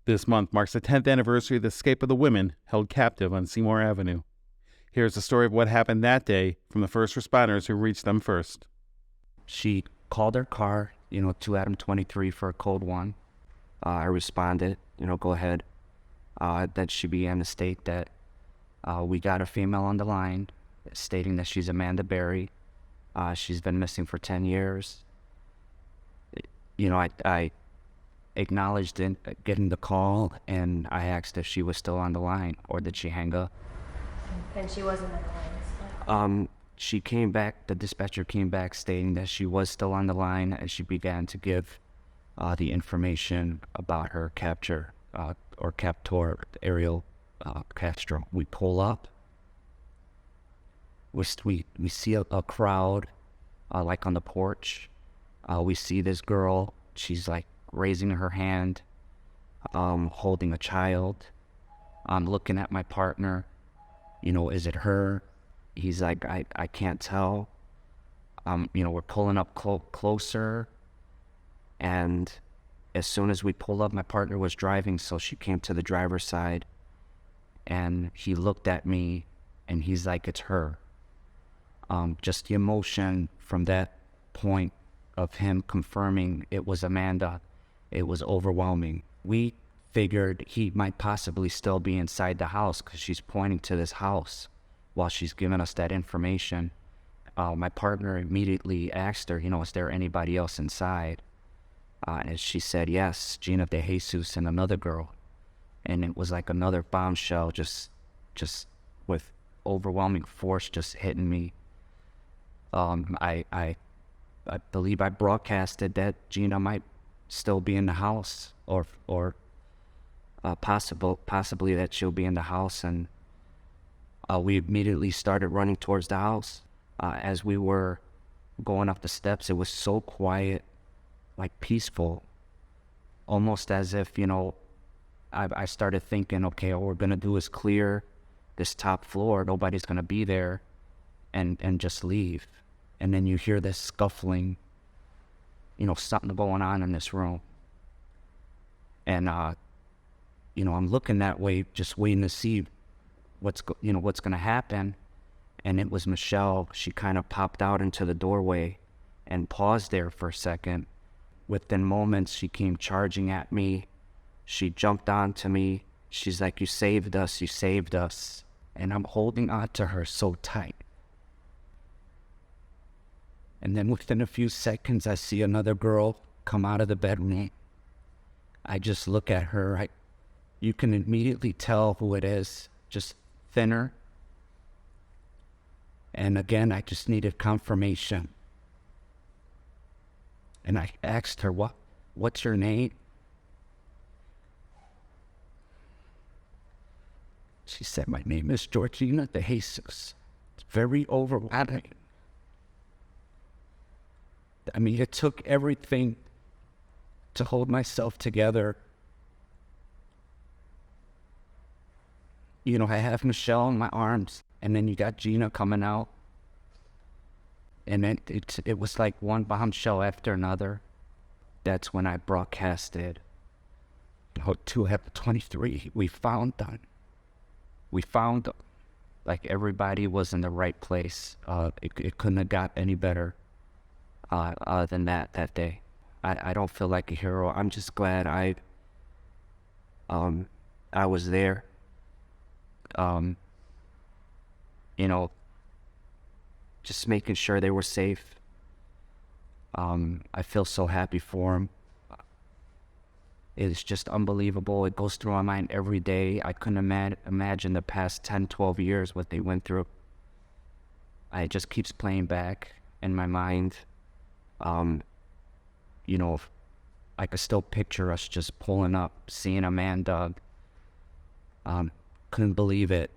This month marks the 10th anniversary of the escape of the women held captive on Seymour Avenue. Here's the story of what happened that day from the first responders who reached them first. She called her car, to Adam 23 for a code 1. I responded, go ahead. Then she began to state that we got a female on the line, stating that she's Amanda Berry. She's been missing for 10 years. I acknowledged getting the call, and I asked if she was still on the line or did she hang up. And she wasn't on the line. She came back, the dispatcher came back stating that she was still on the line, and she began to give the information about her capture, or captor, Ariel Castro. We pull up. We see a crowd, like on the porch. We see this girl. She's like raising her hand, holding a child. I'm looking at my partner. Is it her? He's like, I can't tell. We're pulling up closer. And as soon as we pulled up, my partner was driving, so she came to the driver's side. And he looked at me, and he's like, it's her. Just the emotion from that point of him confirming it was Amanda, it was overwhelming. We figured he might possibly still be inside the house because she's pointing to this house while she's giving us that information. My partner immediately asked her, is there anybody else inside? And she said, yes, Gina De Jesus and another girl. And it was like another bombshell, just with overwhelming force just hitting me. I believe I broadcasted that Gina might still be in the house, or possibly that she'll be in the house, and we immediately started running towards the house. As we were going up the steps, it was so quiet, like peaceful, almost as if, I started thinking, okay, all we're gonna do is clear this top floor, nobody's gonna be there, and just leave. And then you hear this scuffling, something going on in this room. And, I'm looking that way, just waiting to see what's going to happen. And it was Michelle. She kind of popped out into the doorway and paused there for a second. Within moments, she came charging at me. She jumped onto me. She's like, you saved us, you saved us. And I'm holding on to her so tight. And then within a few seconds, I see another girl come out of the bedroom. I just look at her. You can immediately tell who it is, just thinner. And again, I just needed confirmation. And I asked her, what's your name? She said, my name is Georgina De Jesus. It's very overwhelming. I mean, it took everything to hold myself together. I have Michelle in my arms, and then you got Gina coming out. And then it was like one bombshell after another. That's when I broadcasted to have 23. We found them. Like everybody was in the right place. It couldn't have got any better than that day. I don't feel like a hero. I'm just glad I was there. Just making sure they were safe. I feel so happy for them. It's just unbelievable. It goes through my mind every day. I couldn't imagine the past 10, 12 years, what they went through. It just keeps playing back in my mind. I could still picture us just pulling up, seeing Amanda. Couldn't believe it.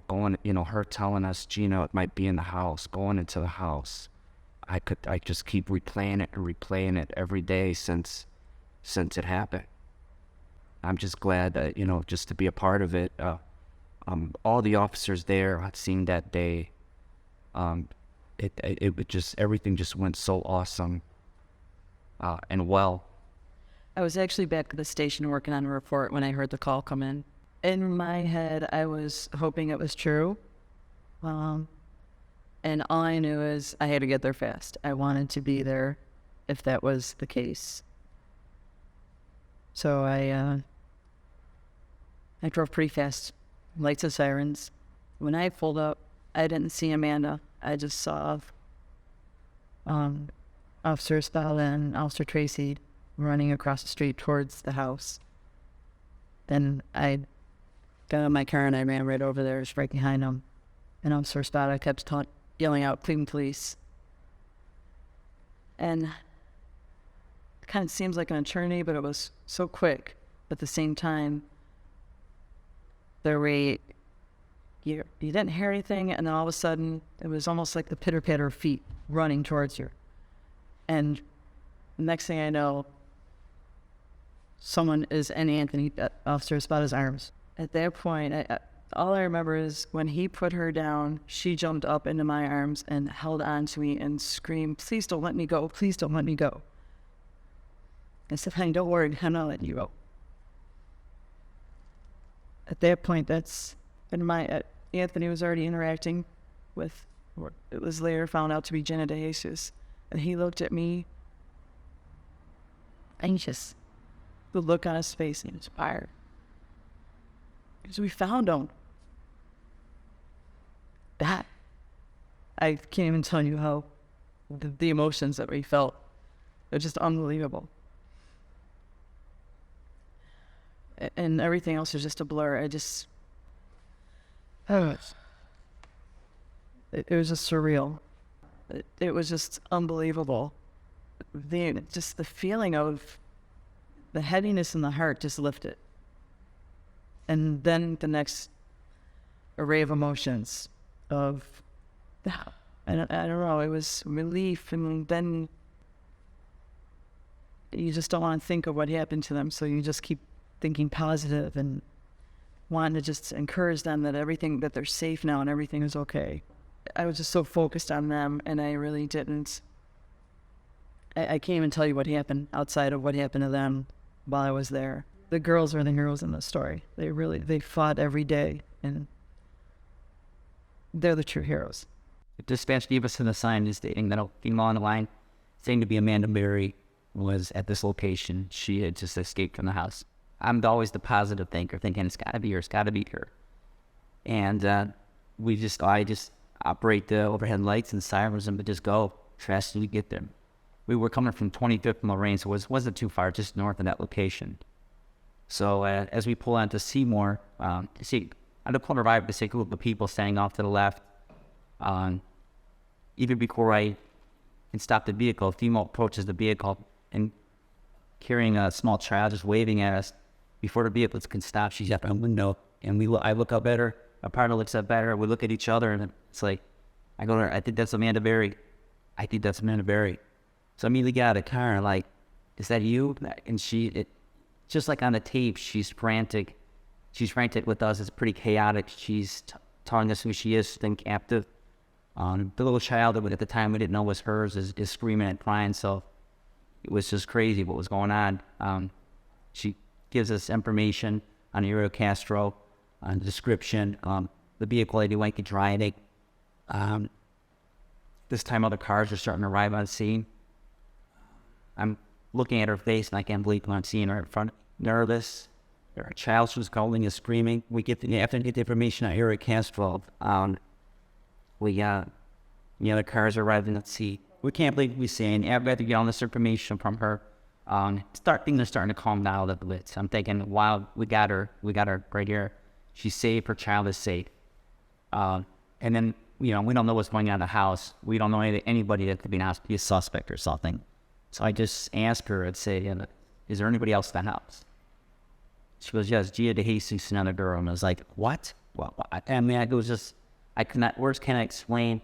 Going, her telling us Gina might be in the house, going into the house. I just keep replaying it every day since it happened. I'm just glad that, just to be a part of it. All the officers there I'd seen that day, it just, everything just went so awesome, and well. I was actually back at the station working on a report when I heard the call come in. In my head, I was hoping it was true. And all I knew is I had to get there fast. I wanted to be there if that was the case. So I drove pretty fast, lights and sirens. When I pulled up, I didn't see Amanda. I just saw Officer Spell and Officer Tracy running across the street towards the house. Then I got in my car and I ran right over there, just right behind them. And Officer Spada kept yelling out, "Cleveland Police." And it kind of seems like an eternity, but it was so quick. At the same time, you didn't hear anything, and then all of a sudden, it was almost like the pitter-patter of feet running towards you. And the next thing I know, someone is in Anthony, Officer Spada's arms. At that point, all I remember is when he put her down, she jumped up into my arms and held on to me and screamed, "Please don't let me go. Please don't let me go." I said, "Honey, don't worry. I'm not letting you go." At that point, Anthony was already interacting with, or it was later found out to be Jenna DeJesus. And he looked at me, anxious. The look on his face, and he was fired. Because we found him. That, I can't even tell you how, the emotions that we felt. They're just unbelievable. And everything else is just a blur. It was just surreal. It was just unbelievable. Just the feeling of the heaviness in the heart just lifted. And then the next array of emotions of, I don't know, it was relief, and then you just don't want to think of what happened to them, so you just keep thinking positive and wanting to just encourage them that they're safe now and everything is okay. I was just so focused on them, and I really didn't. I can't even tell you what happened outside of what happened to them while I was there. The girls are the heroes in the story. They fought every day, and they're the true heroes. The dispatch gave us an assignment stating that a female on the line, saying to be Amanda Berry, was at this location. She had just escaped from the house. I'm always the positive thinker, thinking it's got to be her, it's got to be her. And I just operate the overhead lights and sirens and just go fast as we get there. We were coming from 25th and Lorraine, so it wasn't too far, just north of that location. So as we pull onto Seymour, see, on the corner right, I see a group of people standing off to the left. Even before I can stop the vehicle, a female approaches the vehicle and carrying a small child, just waving at us. Before the vehicle can stop, she's up on the window, and I look up at her. Our partner looks up at her. We look at each other, and it's like, I go to her, "I think that's Amanda Berry. I think that's Amanda Berry." So I immediately get out of the car, and like, "Is that you?" And just like on the tape, she's frantic. She's frantic with us. It's pretty chaotic. She's telling us who she is, then captive. The little child that at the time we didn't know was hers is screaming and crying. So it was just crazy what was going on. She gives us information on the Rio Castro, on the description, the vehicle lady might be driving. This time other cars are starting to arrive on scene. I'm looking at her face and I can't believe I'm seeing her in front. Nervous. Her child was calling and screaming. After we get the information on Rio Castro, the other cars are arriving at sea. We can't believe what we're seeing. After we get all this information from her, things are starting to calm down a little bit. So I'm thinking, wow, we got her right here. She's safe, her child is safe. And then, we don't know what's going on in the house. We don't know anybody that could be a suspect or something. So I just asked her, I'd say, "Is there anybody else in the house?" She goes, "Yes, Gia DeJesus, another girl." And I was like, "What?" Well, it was just, words can't explain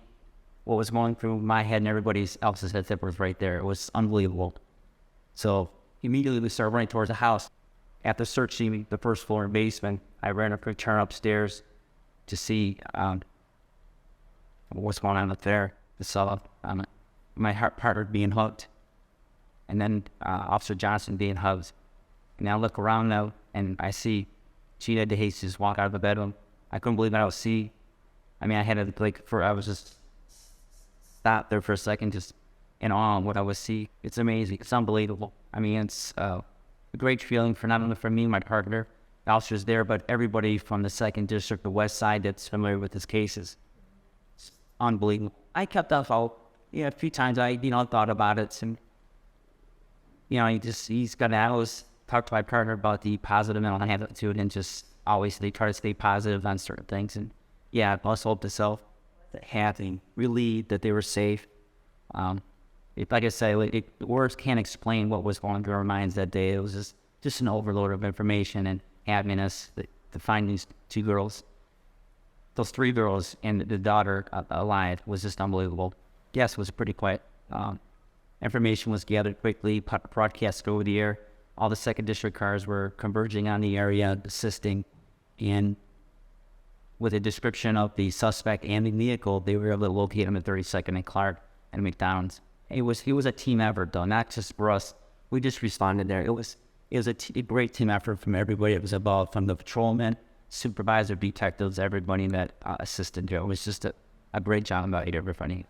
what was going through my head and everybody else's head that was right there. It was unbelievable. So immediately we started running towards the house. After searching the first floor and basement, I ran up and turned upstairs to see what's going on up there. I saw my partner being hugged, and then Officer Johnson being hugged. And I look around now, and I see Gina DeJesus walk out of the bedroom. I couldn't believe what I was seeing. I mean, I had to, I was just stopped there for a second, just in awe of what I was seeing. It's amazing. It's unbelievable. I mean, it's a great feeling for not only for me, my partner, the officers there, but everybody from the 2nd District, the West Side that's familiar with this cases. It's unbelievable. I kept up a few times I, thought about it, and, I always talk to my partner about the positive mental attitude and just always they try to stay positive on certain things. And yeah, I also hope to self happy, relieved that they were safe. Like I say, words can't explain what was going through our minds that day. It was just an overload of information and happiness to find these 2 girls, those 3 girls, and the daughter alive was just unbelievable. Yes, it was pretty quiet. Information was gathered quickly, broadcast over the air. All the 2nd District cars were converging on the area, assisting, and with a description of the suspect and the vehicle, they were able to locate him at 32nd and Clark and McDonald's. It was a team effort, though, not just for us. We just responded there. It was a great team effort from everybody that was involved, from the patrolmen, supervisor, detectives, everybody that assisted there. It was just a great job by everybody.